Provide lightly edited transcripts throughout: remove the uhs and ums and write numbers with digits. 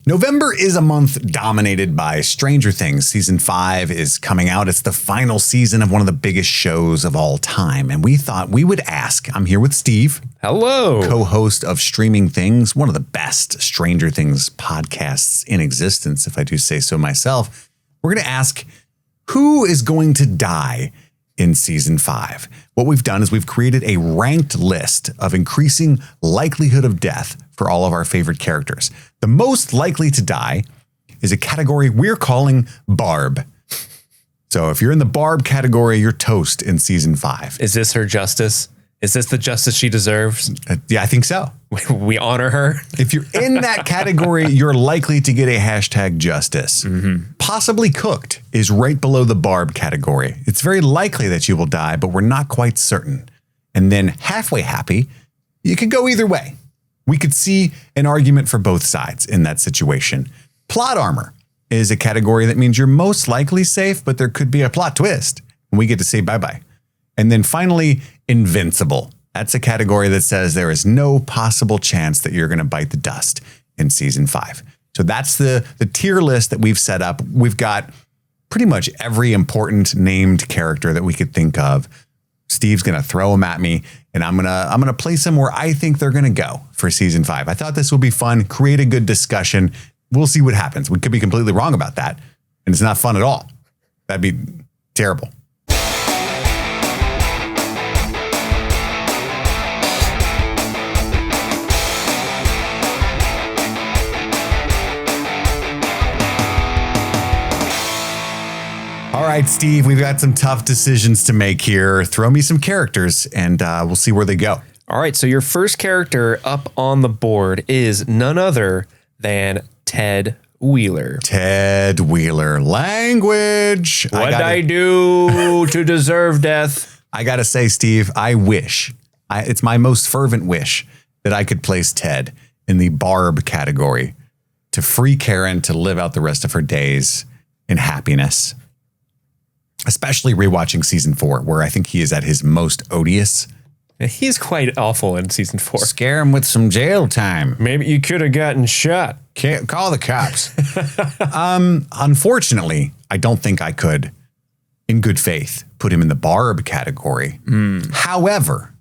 November is a month dominated by Stranger Things. Season 5 is coming out. It's the final season of one of the biggest shows of all time. And we thought we would ask. I'm here with Steve. Hello. Co-host of Streaming Things, one of the best Stranger Things podcasts in existence, if I do say so myself. We're going to ask, who is going to die in season 5? What we've done is we've created a ranked list of increasing likelihood of death for all of our favorite characters. The most likely to die is a category we're calling Barb. So if you're in the Barb category, you're toast in season 5. Is this her justice? Is this the justice she deserves? Yeah, I think so. We honor her. If you're in that category, you're likely to get a hashtag justice. Possibly cooked is right below the Barb category. It's very likely that you will die, but we're not quite certain. And then halfway happy, you could go either way. We could see an argument for both sides in that situation. Plot armor is a category that means you're most likely safe, but there could be a plot twist and we get to say bye-bye. And then finally, invincible. That's a category that says there is no possible chance that you're going to bite the dust in season 5. So that's the tier list that we've set up. We've got pretty much every important named character that we could think of. Steve's going to throw them at me, and I'm going to place them where I think they're going to go for season 5. I thought this would be fun, create a good discussion. We'll see what happens. We could be completely wrong about that, and it's not fun at all. That'd be terrible. All right, Steve, we've got some tough decisions to make here. Throw me some characters and we'll see where they go. All right. So your first character up on the board is none other than Ted Wheeler. Ted Wheeler. Language. What'd I do to deserve death? I got to say, Steve, I wish, it's my most fervent wish that I could place Ted in the Barb category to free Karen to live out the rest of her days in happiness. Especially rewatching season 4, where I think he is at his most odious. He's quite awful in season 4. Scare him with some jail time. Maybe you could have gotten shot. Can't call the cops. Unfortunately, I don't think I could, in good faith, put him in the Barb category. However,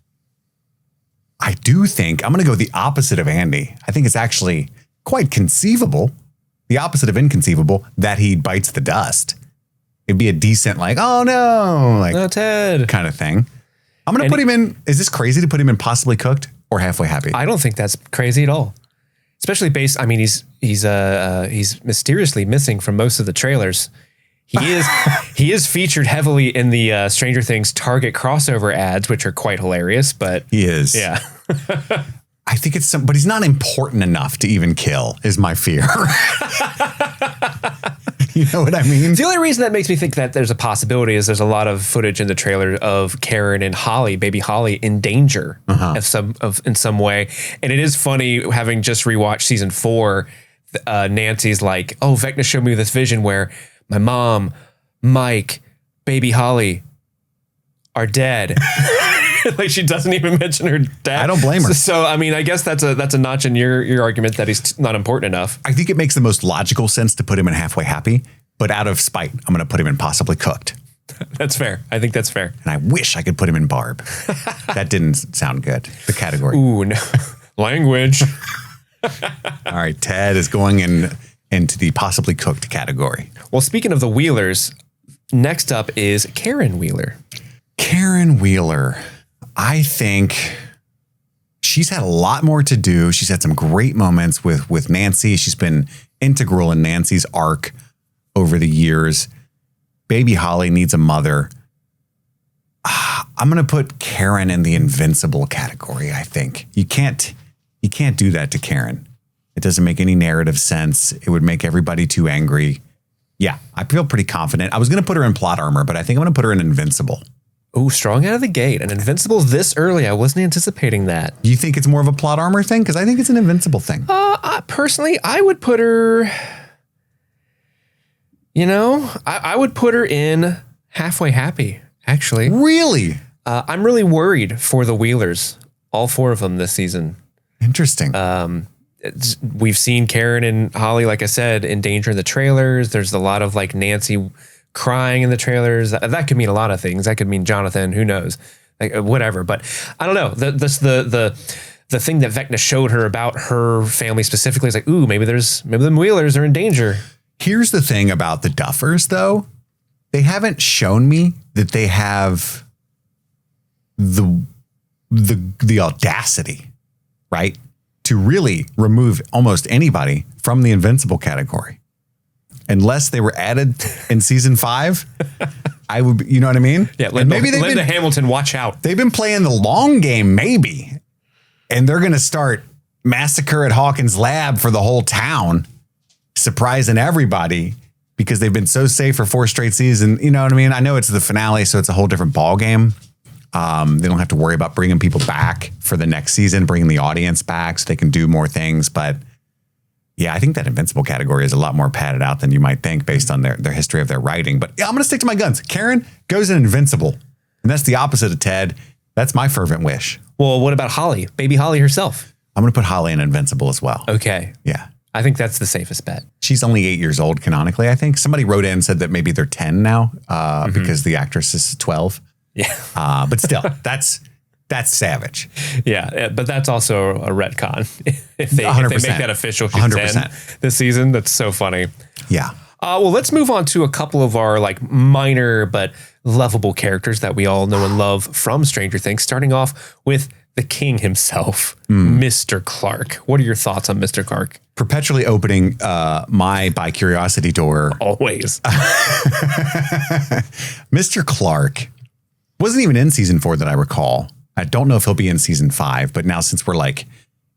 I do think I'm going to go the opposite of Andy. I think it's actually quite conceivable, the opposite of inconceivable, that he bites the dust. It'd be a decent, like, oh no, like no, Ted kind of thing. I'm going to put him in. Is this crazy to put him in possibly cooked or halfway happy? I don't think that's crazy at all. Especially based, I mean, he's mysteriously missing from most of the trailers. He is featured heavily in the Stranger Things Target crossover ads, which are quite hilarious, but he is. Yeah. I think it's but he's not important enough to even kill is my fear. You know what I mean? The only reason that makes me think that there's a possibility is there's a lot of footage in the trailer of Karen and Holly, baby Holly, in danger in some way. And it is funny, having just rewatched season 4, Nancy's like, oh, Vecna showed me this vision where my mom, Mike, baby Holly are dead. Like, she doesn't even mention her dad. I don't blame her. So, I mean, I guess that's a notch in your argument that he's not important enough. I think it makes the most logical sense to put him in halfway happy, but out of spite, I'm going to put him in possibly cooked. That's fair. I think that's fair. And I wish I could put him in Barb. That didn't sound good. The category. Ooh, no. Language. All right. Ted is going into the possibly cooked category. Well, speaking of the Wheelers, next up is Karen Wheeler. Karen Wheeler. I think she's had a lot more to do. She's had some great moments with Nancy. She's been integral in Nancy's arc over the years. Baby Holly needs a mother. I'm going to put Karen in the invincible category, I think. You can't do that to Karen. It doesn't make any narrative sense. It would make everybody too angry. Yeah, I feel pretty confident. I was going to put her in plot armor, but I think I'm going to put her in invincible. Ooh, strong out of the gate. And Invincible this early. I wasn't anticipating that. Do you think it's more of a plot armor thing? Because I think it's an invincible thing. Personally, I would put her, I would put her in halfway happy, actually. Really? I'm really worried for the Wheelers, all 4 of them this season. Interesting. we've seen Karen and Holly, like I said, in danger in the trailers. There's a lot of like Nancy crying in the trailers. That could mean a lot of things. That could mean Jonathan, who knows, like whatever. But I don't know. The thing that Vecna showed her about her family specifically is like, ooh, maybe the Wheelers are in danger. Here's the thing about the Duffers, though. They haven't shown me that they have the audacity, right, to really remove almost anybody from the invincible category. Unless they were added in season 5, I would, you know what I mean? Yeah, maybe Linda Hamilton, watch out. They've been playing the long game, maybe, and they're going to start massacre at Hawkins' lab for the whole town, surprising everybody because they've been so safe for 4 straight seasons. You know what I mean? I know it's the finale, so it's a whole different ball game. They don't have to worry about bringing people back for the next season, bringing the audience back so they can do more things. But yeah, I think that invincible category is a lot more padded out than you might think based on their history of their writing. But yeah, I'm going to stick to my guns. Karen goes in invincible, and that's the opposite of Ted. That's my fervent wish. Well, what about Holly? Baby Holly herself. I'm going to put Holly in invincible as well. Okay. Yeah. I think that's the safest bet. She's only 8 years old canonically, I think. Somebody wrote in and said that maybe they're 10 now because the actress is 12. Yeah. But still, that's savage. Yeah. But that's also a retcon. if they make that official, she's 100% this season. That's so funny. Yeah. Well, let's move on to a couple of our like minor but lovable characters that we all know and love from Stranger Things, starting off with the king himself, Mr. Clark. What are your thoughts on Mr. Clark? Perpetually opening my by curiosity door. Always. Mr. Clark wasn't even in season 4 that I recall. I don't know if he'll be in season 5, but now since we're like,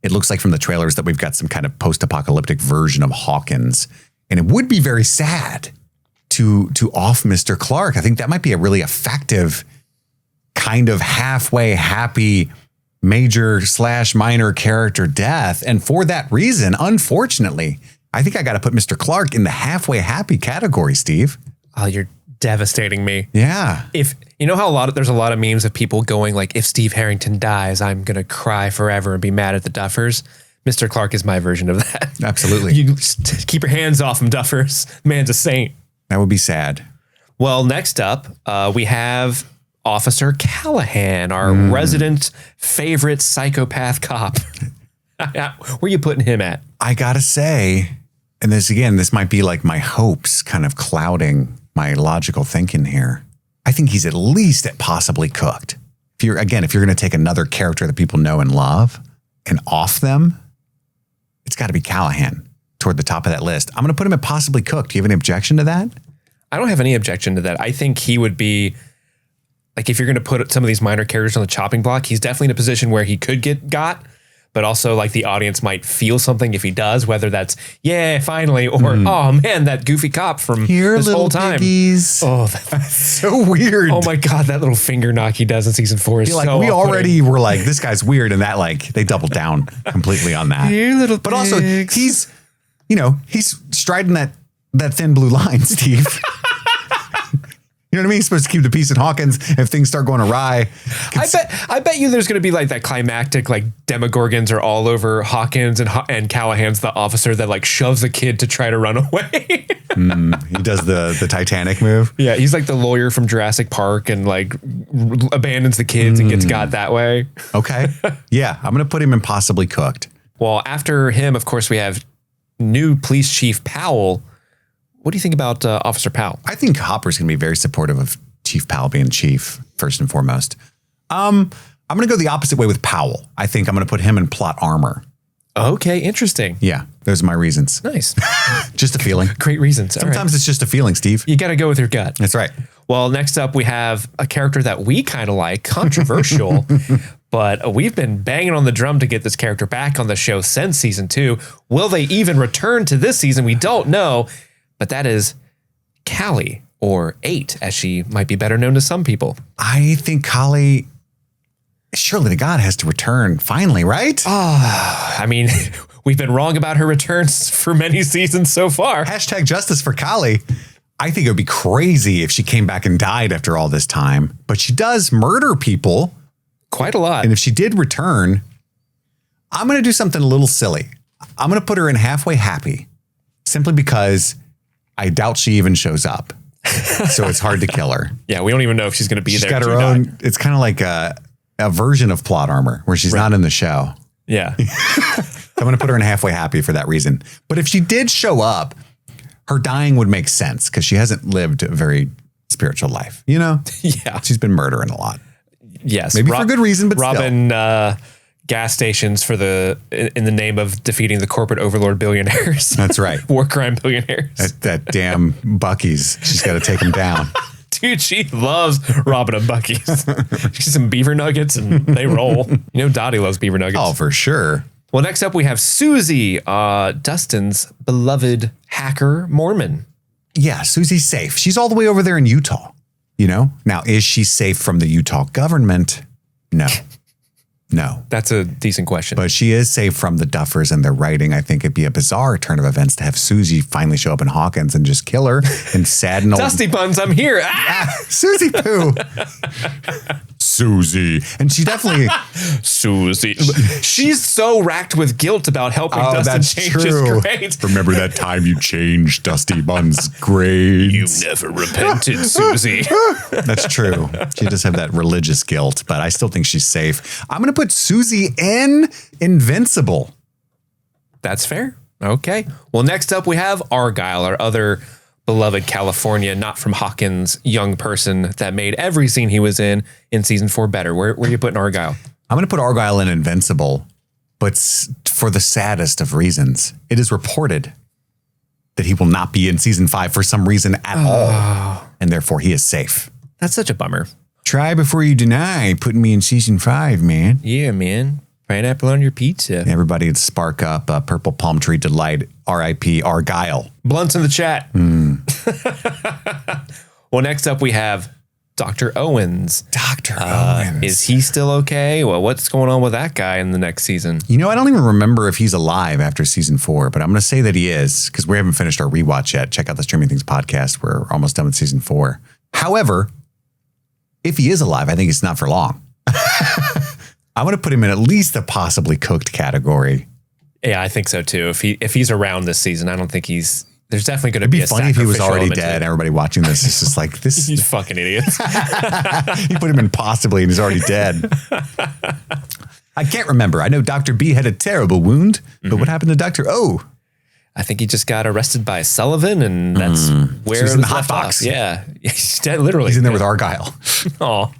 it looks like from the trailers that we've got some kind of post-apocalyptic version of Hawkins, and it would be very sad to off Mr. Clark. I think that might be a really effective kind of halfway happy major/minor character death. And for that reason, unfortunately, I think I got to put Mr. Clark in the halfway happy category, Steve. Oh, you're devastating me. Yeah. If you know how there's a lot of memes of people going like, if Steve Harrington dies, I'm going to cry forever and be mad at the Duffers. Mr. Clark is my version of that. Absolutely. You keep your hands off him, Duffers. Man's a saint. That would be sad. Well, next up, we have Officer Callahan, our resident favorite psychopath cop. Where are you putting him at? I gotta say, and this might be like my hopes kind of clouding my logical thinking here. I think he's at least at possibly cooked. If you're going to take another character that people know and love and off them, it's got to be Callahan toward the top of that list. I'm going to put him at possibly cooked. Do you have any objection to that? I don't have any objection to that. I think he would be, like, if you're going to put some of these minor characters on the chopping block, he's definitely in a position where he could get got, but also like the audience might feel something if he does, whether that's, yeah, finally, or, oh man, that goofy cop from this whole time. Piggies. Oh, that's so weird. Oh my God, that little finger knock he does in season 4 is like, so we off-putting. already were like, this guy's weird, and that like they doubled down completely on that. Here, little but also pigs. he's striding that thin blue line, Steve. You know what I mean? He's supposed to keep the peace in Hawkins if things start going awry. I bet you there's going to be like that climactic, like Demogorgons are all over Hawkins and Callahan's the officer that like shoves the kid to try to run away. He does the Titanic move. Yeah, he's like the lawyer from Jurassic Park and like abandons the kids and gets got that way. Okay. Yeah, I'm going to put him in possibly cooked. Well, after him, of course, we have new police chief Powell. What do you think about Officer Powell? I think Hopper's going to be very supportive of Chief Powell being chief, first and foremost. I'm going to go the opposite way with Powell. I think I'm going to put him in plot armor. Okay, interesting. Yeah, those are my reasons. Nice. Just a feeling. Great reasons. Sometimes it's just a feeling, Steve. You got to go with your gut. That's right. Well, next up, we have a character that we kind of like, controversial, but we've been banging on the drum to get this character back on the show since season 2. Will they even return to this season? We don't know. But that is Callie, or 8, as she might be better known to some people. I think Callie, surely to God, has to return finally, right? I mean, we've been wrong about her returns for many seasons so far. Hashtag justice for Callie. I think it would be crazy if she came back and died after all this time. But she does murder people. Quite a lot. And if she did return, I'm going to do something a little silly. I'm going to put her in halfway happy simply because I doubt she even shows up. So it's hard to kill her. Yeah, we don't even know if she's going to be there. She's got her own. It's kind of like a version of plot armor where she's not in the show. Yeah. I'm going to put her in halfway happy for that reason. But if she did show up, her dying would make sense because she hasn't lived a very spiritual life. You know? Yeah. She's been murdering a lot. Yes. Maybe for good reason, but robbing gas stations in the name of defeating the corporate overlord billionaires. That's right. War crime billionaires. That damn Buc-ee's. She's got to take them down. Dude, she loves robbing a Buc-ee's. She's some beaver nuggets and they roll. You know Dottie loves beaver nuggets. Oh, for sure. Well, next up we have Susie, Dustin's beloved hacker Mormon. Yeah, Susie's safe. She's all the way over there in Utah. You know? Now, is she safe from the Utah government? No. No. That's a decent question. But she is safe from the Duffers and their writing. I think it'd be a bizarre turn of events to have Susie finally show up in Hawkins and just kill her and sadden old Dusty Buns, I'm here. Ah! Susie Poo. Susie. And she definitely Susie. She's so racked with guilt about helping Dustin change his grades. Remember that time you changed Dusty Bun's grades? You never repented, Susie. That's true. She does have that religious guilt, but I still think she's safe. I'm going to put Susie in Invincible. That's fair. Okay. Well, next up we have Argyle, our other beloved California, not from Hawkins, young person that made every scene he was in season 4 better. Where are you putting Argyle? I'm going to put Argyle in Invincible, but for the saddest of reasons. It is reported that he will not be in season 5 for some reason at all, and therefore he is safe. That's such a bummer. Try before you deny putting me in season 5, man. Yeah, man. Pineapple on your pizza. Everybody would spark up a Purple Palm Tree Delight, R.I.P. Argyle. Blunts in the chat. Well, next up we have Dr. Owens. Dr. Owens. Is he still okay? Well, what's going on with that guy in the next season? You know, I don't even remember if he's alive after season 4, but I'm going to say that he is because we haven't finished our rewatch yet. Check out the Streaming Things podcast. We're almost done with season 4. However, if he is alive, I think it's not for long. I'm going to put him in at least the possibly cooked category. Yeah, I think so too. If he's around this season, I don't think there's definitely going to be a funny if he was already dead and everybody watching this is just like, this is fucking idiots. You put him in possibly and he's already dead. I can't remember. I know Dr. B had a terrible wound, but what happened to Dr. O? I think he just got arrested by Sullivan, and that's where he's in the hot box. Yeah, he's dead, literally. He's in there with Argyle. Oh,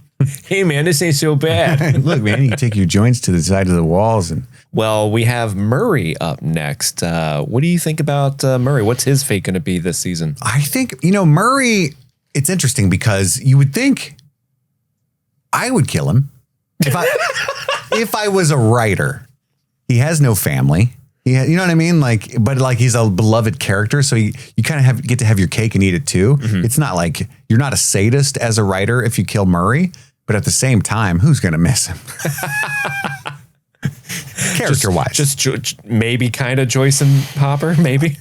hey man, this ain't so bad. Look, man, you can take your joints to the side of the walls. And well, we have Murray up next. What do you think about Murray? What's his fate going to be this season? I think, Murray, it's interesting because you would think I would kill him if I was a writer. He has no family. You know what I mean? But he's a beloved character. So you kind of get to have your cake and eat it too. Mm-hmm. It's not like you're not a sadist as a writer if you kill Murray, but at the same time, who's going to miss him? Character-wise. Just maybe kind of Joyce and Hopper, maybe.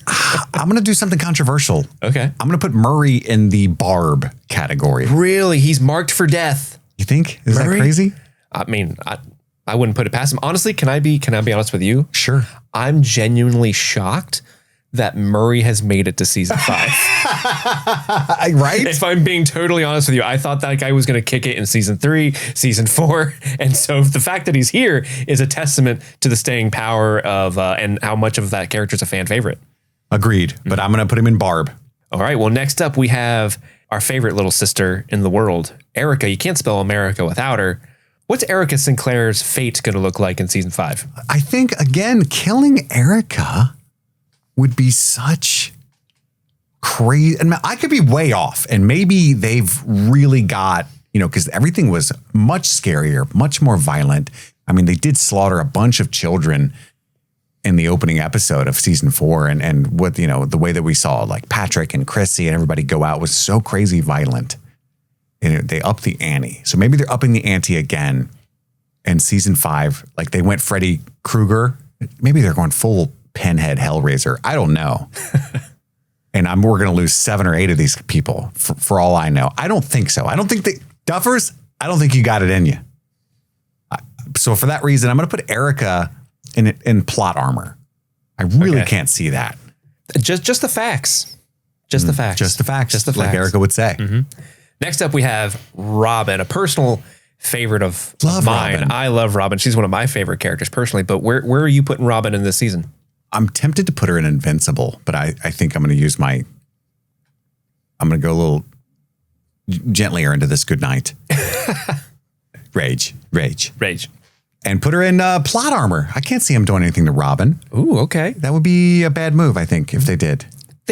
I'm going to do something controversial. Okay. I'm going to put Murray in the Barb category. Really? He's marked for death. You think? Is Murray? That crazy? I mean, I wouldn't put it past him. Honestly, can I be honest with you? Sure. I'm genuinely shocked that Murray has made it to season 5. Right? If I'm being totally honest with you, I thought that guy was going to kick it in season 3, season 4. And so the fact that he's here is a testament to the staying power of, and how much of that character is a fan favorite. Agreed. But I'm going to put him in Barb. All right. Well, next up, we have our favorite little sister in the world, Erica. You can't spell America without her. What's Erica Sinclair's fate going to look like in season 5? I think, again, killing Erica would be such crazy. And I could be way off. And maybe they've really got, because everything was much scarier, much more violent. I mean, they did slaughter a bunch of children in the opening episode of season 4. And what, the way that we saw like Patrick and Chrissy and everybody go out was so crazy violent. And they upped the ante. So maybe they're upping the ante again in season 5. Like they went Freddy Krueger. Maybe they're going full Pinhead Hellraiser. I don't know. And we're going to lose 7 or 8 of these people for all I know. I don't think so. I don't think Duffers, I don't think you got it in you. So for that reason, I'm going to put Erica in plot armor. I really can't see that. Just the facts. Just the facts. Just the facts. Just the like facts. Erica would say. Next up, we have Robin, a personal favorite of Love mine. Robin. I love Robin. She's one of my favorite characters personally. But where are you putting Robin in this season? I'm tempted to put her in Invincible, but I think I'm going to use I'm going to go a little gentlier into this good night. Rage. And put her in plot armor. I can't see him doing anything to Robin. Ooh, okay. That would be a bad move, I think, if they did.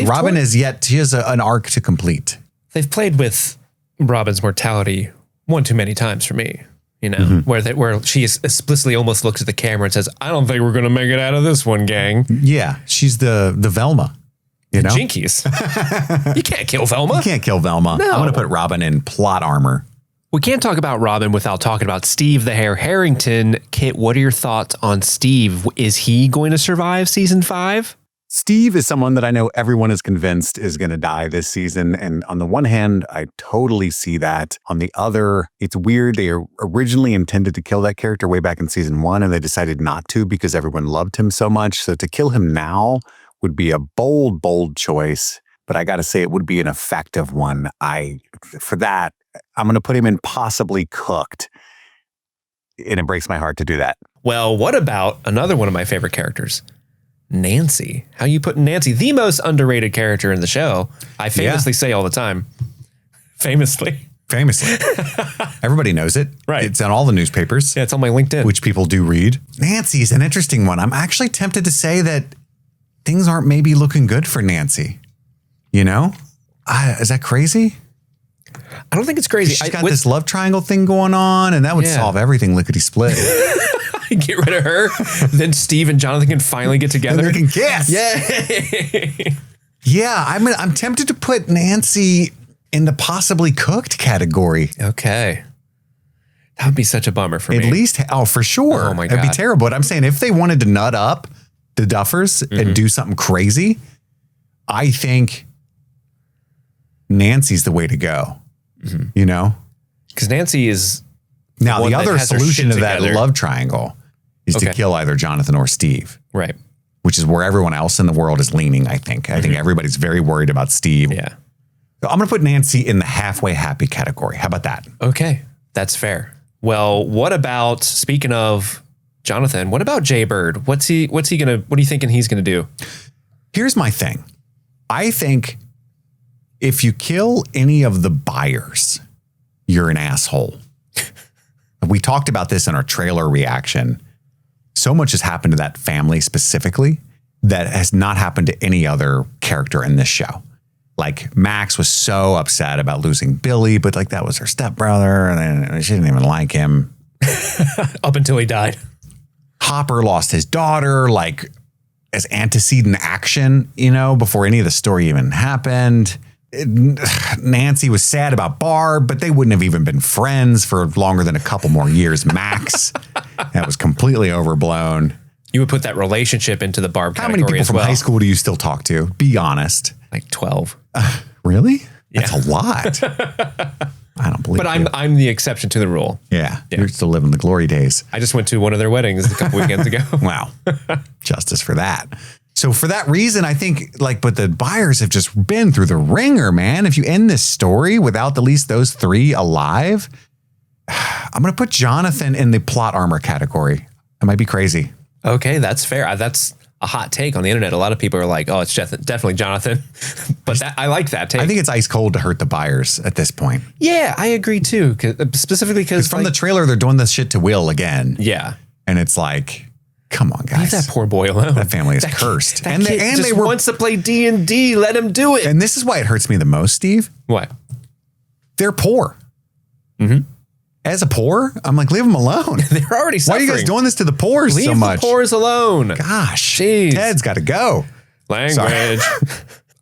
Robin she has an arc to complete. They've played with Robin's mortality one too many times for me, you know, where she explicitly almost looks at the camera and says, I don't think we're going to make it out of this one, gang. Yeah, she's the Velma, you know? Jinkies. You can't kill Velma. You can't kill Velma. No. I'm going to put Robin in plot armor. We can't talk about Robin without talking about Steve the Hare Harrington. Kit, what are your thoughts on Steve? Is he going to survive season 5? Steve is someone that I know everyone is convinced is going to die this season. And on the one hand, I totally see that. On the other, it's weird. They originally intended to kill that character way back in season 1, and they decided not to because everyone loved him so much. So to kill him now would be a bold choice. But I got to say, it would be an effective one. For that, I'm going to put him in possibly cooked. And it breaks my heart to do that. Well, what about another one of my favorite characters? Nancy. How you putting Nancy, the most underrated character in the show? I famously say all the time. Famously. Everybody knows it. Right. It's on all the newspapers. Yeah, it's on my LinkedIn. Which people do read. Nancy's an interesting one. I'm actually tempted to say that things aren't maybe looking good for Nancy. You know? Is that crazy? I don't think it's crazy. She's got this love triangle thing going on, and that would solve everything lickety split. Get rid of her. Then Steve and Jonathan can finally get together. And they can kiss. Yeah. Yeah, I'm tempted to put Nancy in the possibly cooked category. Okay. That would be such a bummer for me. At least, for sure. Oh my God. It'd be terrible. But I'm saying if they wanted to nut up the Duffers and do something crazy, I think Nancy's the way to go. You know? Because Nancy is... Now, the other solution to that love triangle is to kill either Jonathan or Steve. Right. Which is where everyone else in the world is leaning, I think. I think everybody's very worried about Steve. Yeah. So I'm going to put Nancy in the halfway happy category. How about that? Okay. That's fair. Well, what about, speaking of Jonathan, what about Jay Bird? What are you thinking he's going to do? Here's my thing. I think if you kill any of the buyers, you're an asshole. We talked about this in our trailer reaction. So much has happened to that family specifically that has not happened to any other character in this show. Like Max was so upset about losing Billy, but like that was her stepbrother and she didn't even like him. Up until he died. Hopper lost his daughter, like as antecedent action, you know, before any of the story even happened. Nancy was sad about Barb, but they wouldn't have even been friends for longer than a couple more years max. That was completely overblown. You would put that relationship into the Barb category. How many people from high school do you still talk to? Be honest. Like 12. Really? Yeah. That's a lot. I don't believe it. But I'm the exception to the rule. Yeah. You're still living the glory days. I just went to one of their weddings a couple weekends ago. Wow. Justice for that. So for that reason, I think but the buyers have just been through the ringer, man. If you end this story without at least those 3 alive, I'm going to put Jonathan in the plot armor category. I might be crazy. Okay, that's fair. That's a hot take on the internet. A lot of people are like, oh, it's definitely Jonathan. But I like that take. I think it's ice cold to hurt the buyers at this point. Yeah, I agree too. Specifically because from the trailer, they're doing this shit to Will again. Yeah. And it's like, come on, guys. Leave that poor boy alone. That family is cursed. And they wants to play D&D. Let him do it. And this is why it hurts me the most, Steve. What? They're poor. As a poor, I'm like, leave them alone. They're already suffering. Why are you guys doing this to the poors so much? Leave the poors alone. Gosh. Jeez. Ted's got to go. Language.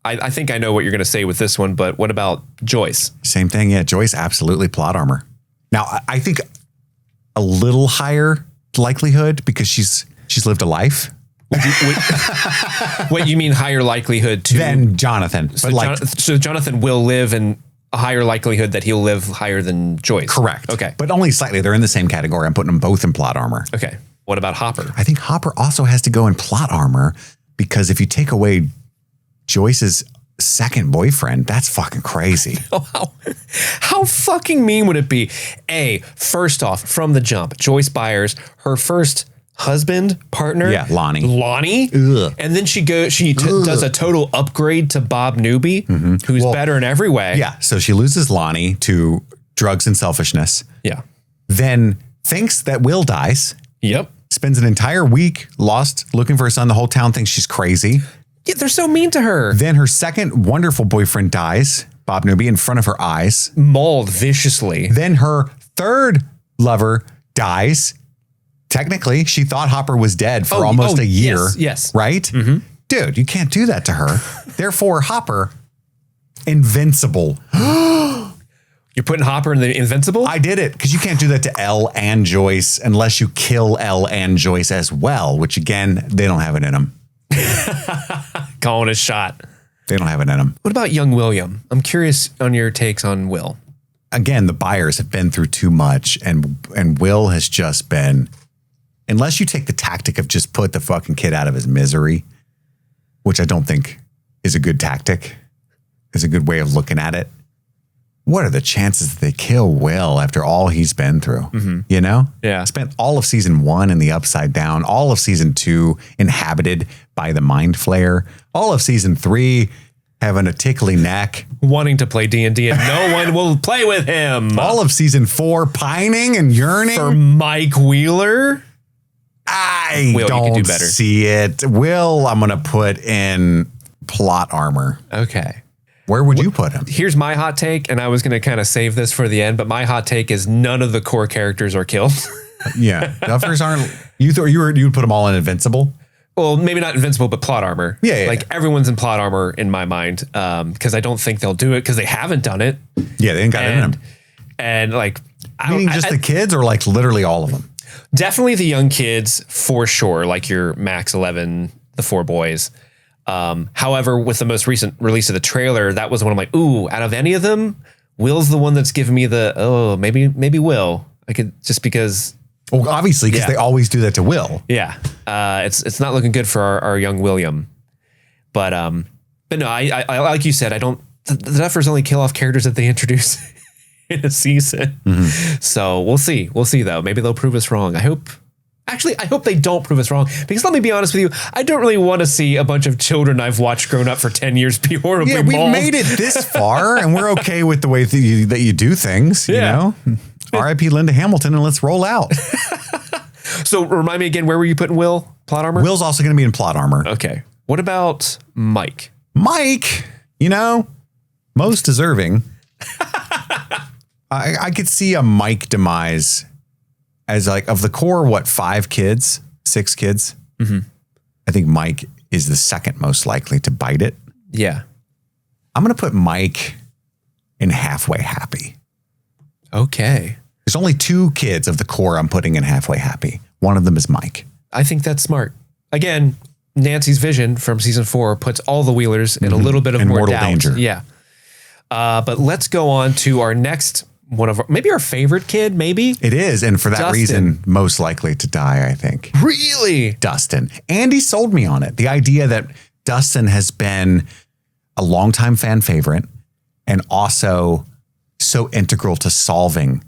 I think I know what you're going to say with this one, but what about Joyce? Same thing. Yeah, Joyce, absolutely plot armor. Now, I think a little higher likelihood because she's lived a life. What you mean higher likelihood to? Than Jonathan. So Jonathan will live in a higher likelihood that he'll live higher than Joyce. Correct. Okay. But only slightly. They're in the same category. I'm putting them both in plot armor. Okay. What about Hopper? I think Hopper also has to go in plot armor because if you take away Joyce's second boyfriend, that's fucking crazy. How fucking mean would it be? First off, from the jump, Joyce Byers, her first husband, partner, Lonnie. Ugh. And then she does a total upgrade to Bob Newby, who's better in every way. Yeah. So she loses Lonnie to drugs and selfishness. Yeah. Then thinks that Will dies. Yep. Spends an entire week lost looking for her son. The whole town thinks she's crazy. Yeah, they're so mean to her. Then her second wonderful boyfriend dies, Bob Newby, in front of her eyes. Mauled viciously. Then her third lover dies. Technically, she thought Hopper was dead for almost a year. Yes. Right? Mm-hmm. Dude, you can't do that to her. Therefore, Hopper, invincible. You're putting Hopper in the invincible? I did it because you can't do that to Elle and Joyce unless you kill Elle and Joyce as well, which again, they don't have it in them. Calling a shot. They don't have it in them. What about young William? I'm curious on your takes on Will. Again, the Byers have been through too much, and Will has just been, unless you take the tactic of just put the fucking kid out of his misery, which I don't think is a good tactic, is a good way of looking at it. What are the chances that they kill Will after all he's been through? Mm-hmm. You know? Yeah. Spent all of season 1 in the Upside Down, all of season 2 inhabited by the Mind Flayer, all of season 3 having a tickly neck. Wanting to play D&D and no one will play with him. All of season 4 pining and yearning. For Mike Wheeler? Will, don't you could do better. See it. Will, I'm going to put in plot armor. Okay. Where would you put him? Here's my hot take, and I was going to kind of save this for the end, but my hot take is none of the core characters are killed. Yeah. Duffers aren't. You would put them all in Invincible? Well, maybe not Invincible, but plot armor. Yeah. Like everyone's in plot armor in my mind, because I don't think they'll do it because they haven't done it. Yeah, they ain't got it in them. And like, meaning just the kids or like literally all of them? Definitely the young kids for sure, like your Max 11, the 4 boys. However, with the most recent release of the trailer, that was when I'm like, ooh, out of any of them, Will's the one that's giving me the, maybe Will. I could just because. Well, obviously, because they always do that to Will. Yeah. It's not looking good for our young William. But no, I like you said, the Duffers only kill off characters that they introduce in a season. Mm-hmm. So we'll see. We'll see though. Maybe they'll prove us wrong. I hope they don't prove us wrong, because let me be honest with you, I don't really want to see a bunch of children I've watched grown up for 10 years be horribly mauled. We've made it this far, and we're okay with the way that you do things, you know? R.I.P. Linda Hamilton, and let's roll out. So remind me again, where were you putting Will? Plot armor? Will's also going to be in plot armor. Okay. What about Mike? Mike, most deserving. I could see a Mike demise as like of the core, 6 kids? Mm-hmm. I think Mike is the second most likely to bite it. Yeah. I'm going to put Mike in halfway happy. Okay. There's only 2 kids of the core I'm putting in halfway happy. One of them is Mike. I think that's smart. Again, Nancy's vision from season 4 puts all the Wheelers in a little bit of more mortal doubt. danger. Yeah. But let's go on to our next maybe our favorite kid, maybe? It is. And for that Dustin. reason, most likely to die, I think. Really? Dustin. Andy sold me on it. The idea that Dustin has been a longtime fan favorite and also so integral to solving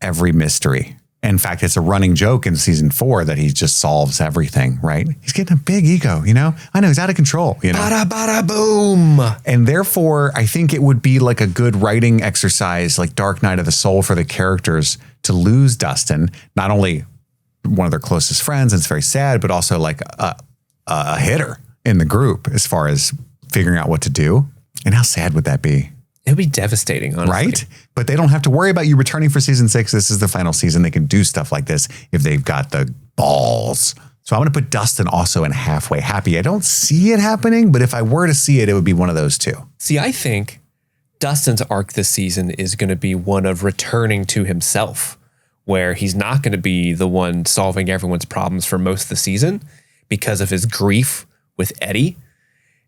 every mystery. In fact, it's a running joke in season 4 that he just solves everything, right? He's getting a big ego, I know he's out of control, Bada bada boom. And therefore, I think it would be like a good writing exercise, like Dark Night of the Soul, for the characters to lose Dustin, not only one of their closest friends, and it's very sad, but also like a hitter in the group as far as figuring out what to do. And how sad would that be? It would be devastating, honestly. Right? But they don't have to worry about you returning for season 6. This is the final season. They can do stuff like this if they've got the balls. So I'm going to put Dustin also in halfway happy. I don't see it happening, but if I were to see it, it would be one of those 2. See, I think Dustin's arc this season is going to be one of returning to himself, where he's not going to be the one solving everyone's problems for most of the season because of his grief with Eddie.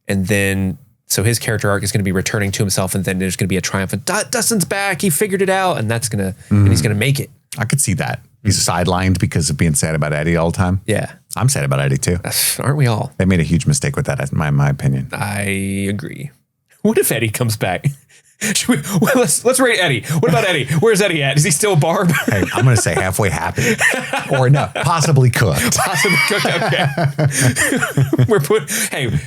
And then, so his character arc is going to be returning to himself, and then there's going to be a triumphant, Dustin's back, he figured it out, and that's going to, and he's going to make it. I could see that. He's sidelined because of being sad about Eddie all the time. Yeah. I'm sad about Eddie too. Aren't we all? They made a huge mistake with that, in my opinion. I agree. What if Eddie comes back? Let's rate Eddie. What about Eddie? Where's Eddie at? Is he still Barb? Hey, I'm going to say halfway happy. Or no, possibly cooked. Possibly cooked. Okay. Hey,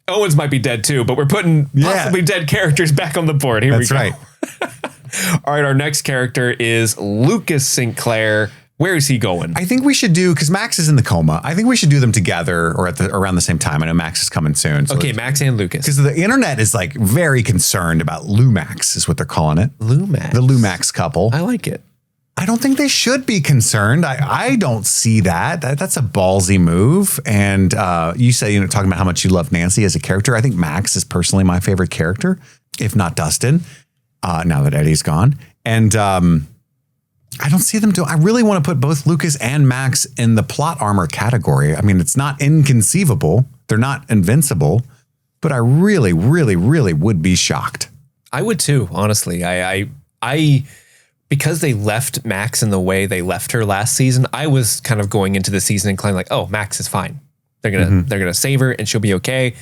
Owens might be dead too, but we're putting possibly dead characters back on the board. Here we go. That's right. All right, our next character is Lucas Sinclair. Where is he going? I think we should do, because Max is in the coma. I think we should do them together or around the same time. I know Max is coming soon. So okay, Max and Lucas. Because the internet is like very concerned about Lumax is what they're calling it. Lumax. The Lumax couple. I like it. I don't think they should be concerned. I don't see that. That's a ballsy move. And you say, talking about how much you love Nancy as a character. I think Max is personally my favorite character, if not Dustin, now that Eddie's gone. And I don't see them I really want to put both Lucas and Max in the plot armor category. I mean, it's not inconceivable. They're not invincible, but I really, really, really would be shocked. I would too, honestly. I because they left Max in the way they left her last season, I was kind of going into the season inclined like, oh, Max is fine. They're gonna save her and she'll be okay.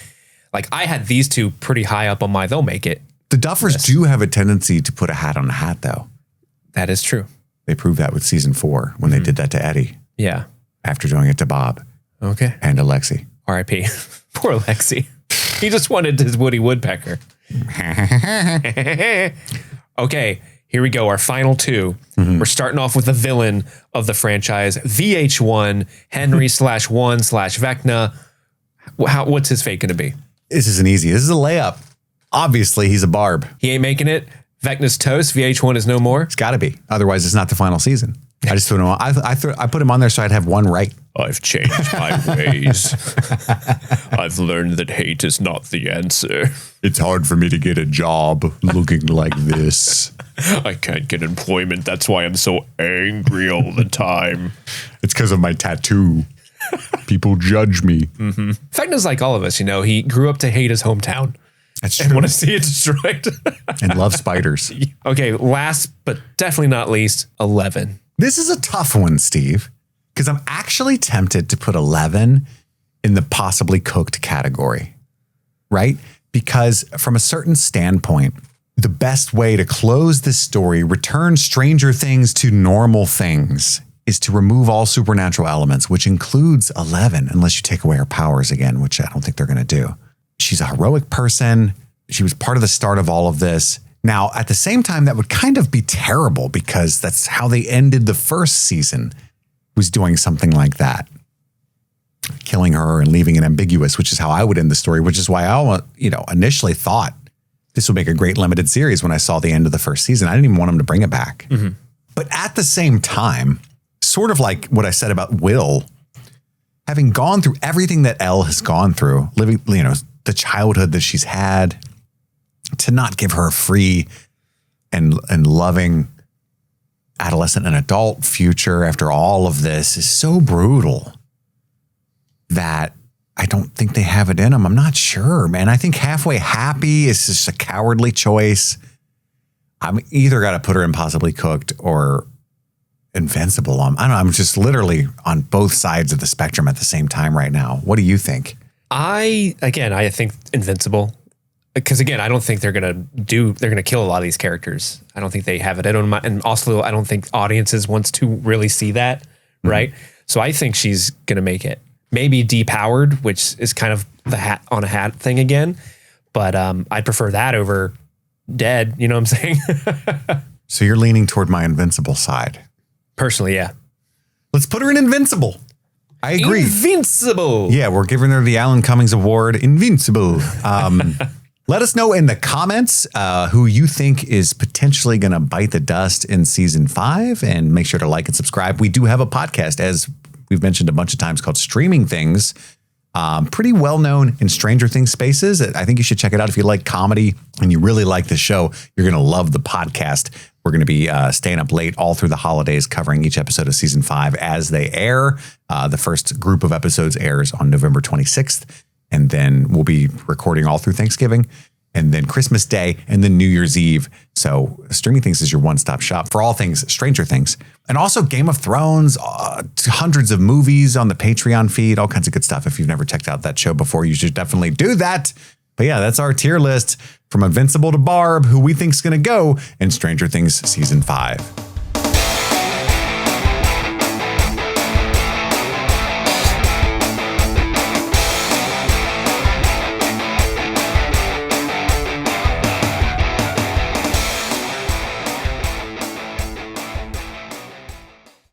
Like I had these two pretty high up on my they'll make it. The Duffers do have a tendency to put a hat on a hat, though. That is true. They proved that with season 4 when they did that to Eddie. Yeah. After doing it to Bob. Okay. And Alexi. R.I.P. Poor Alexi. He just wanted his Woody Woodpecker. Okay, here we go. Our final two. We're starting off with the villain of the franchise, VH1, Henry/1/Vecna. What's his fate going to be? This isn't easy. This is a layup. Obviously, he's a Barb. He ain't making it. Vecna's toast. VH1 is no more. It's got to be. Otherwise, it's not the final season. I just threw him on. I put him on there so I'd have one right. I've changed my ways. I've learned that hate is not the answer. It's hard for me to get a job looking like this. I can't get employment. That's why I'm so angry all the time. It's because of my tattoo. People judge me. Vecna's like all of us, he grew up to hate his hometown. That's true. And want to see it destroyed. And love spiders. Okay, last but definitely not least, 11. This is a tough one, Steve, because I'm actually tempted to put 11 in the possibly cooked category, right? Because from a certain standpoint, the best way to close this story, return Stranger Things to normal things, is to remove all supernatural elements, which includes 11, unless you take away her powers again, which I don't think they're going to do. She's a heroic person. She was part of the start of all of this. Now, at the same time, that would kind of be terrible because that's how they ended the first season, was doing something like that. Killing her and leaving it ambiguous, which is how I would end the story, which is why I initially thought this would make a great limited series when I saw the end of the first season. I didn't even want them to bring it back. But at the same time, sort of like what I said about Will, having gone through everything that Elle has gone through, living, the childhood that she's had, to not give her a free and loving adolescent and adult future after all of this is so brutal that I don't think they have it in them. I'm not sure, man. I think halfway happy is just a cowardly choice. I'm either got to put her in possibly cooked or invincible. I don't know. I'm just literally on both sides of the spectrum at the same time right now. What do you think? I think invincible. Because again, I don't think they're going to kill a lot of these characters. I don't think they have it. And also, I don't think audiences wants to really see that. Right. So I think she's going to make it. Maybe depowered, which is kind of the hat on a hat thing again. But I'd prefer that over dead. You know what I'm saying? So you're leaning toward my invincible side. Personally, yeah. Let's put her in invincible. I agree. Invincible. Yeah, we're giving her the Alan Cummings Award. Invincible. Let us know in the comments who you think is potentially going to bite the dust in season 5, and make sure to like and subscribe. We do have a podcast, as we've mentioned a bunch of times, called Streaming Things. Pretty well known in Stranger Things spaces. I think you should check it out. If you like comedy and you really like the show, you're going to love the podcast. We're going to be staying up late all through the holidays, covering each episode of season 5 as they air. The first group of episodes airs on November 26th. And then we'll be recording all through Thanksgiving. and then Christmas Day, and then New Year's Eve. So Streaming Things is your one-stop shop for all things Stranger Things. And also Game of Thrones, hundreds of movies on the Patreon feed, all kinds of good stuff. If you've never checked out that show before, you should definitely do that. But yeah, that's our tier list from Invincible to Barb, who we think is going to go in Stranger Things Season 5.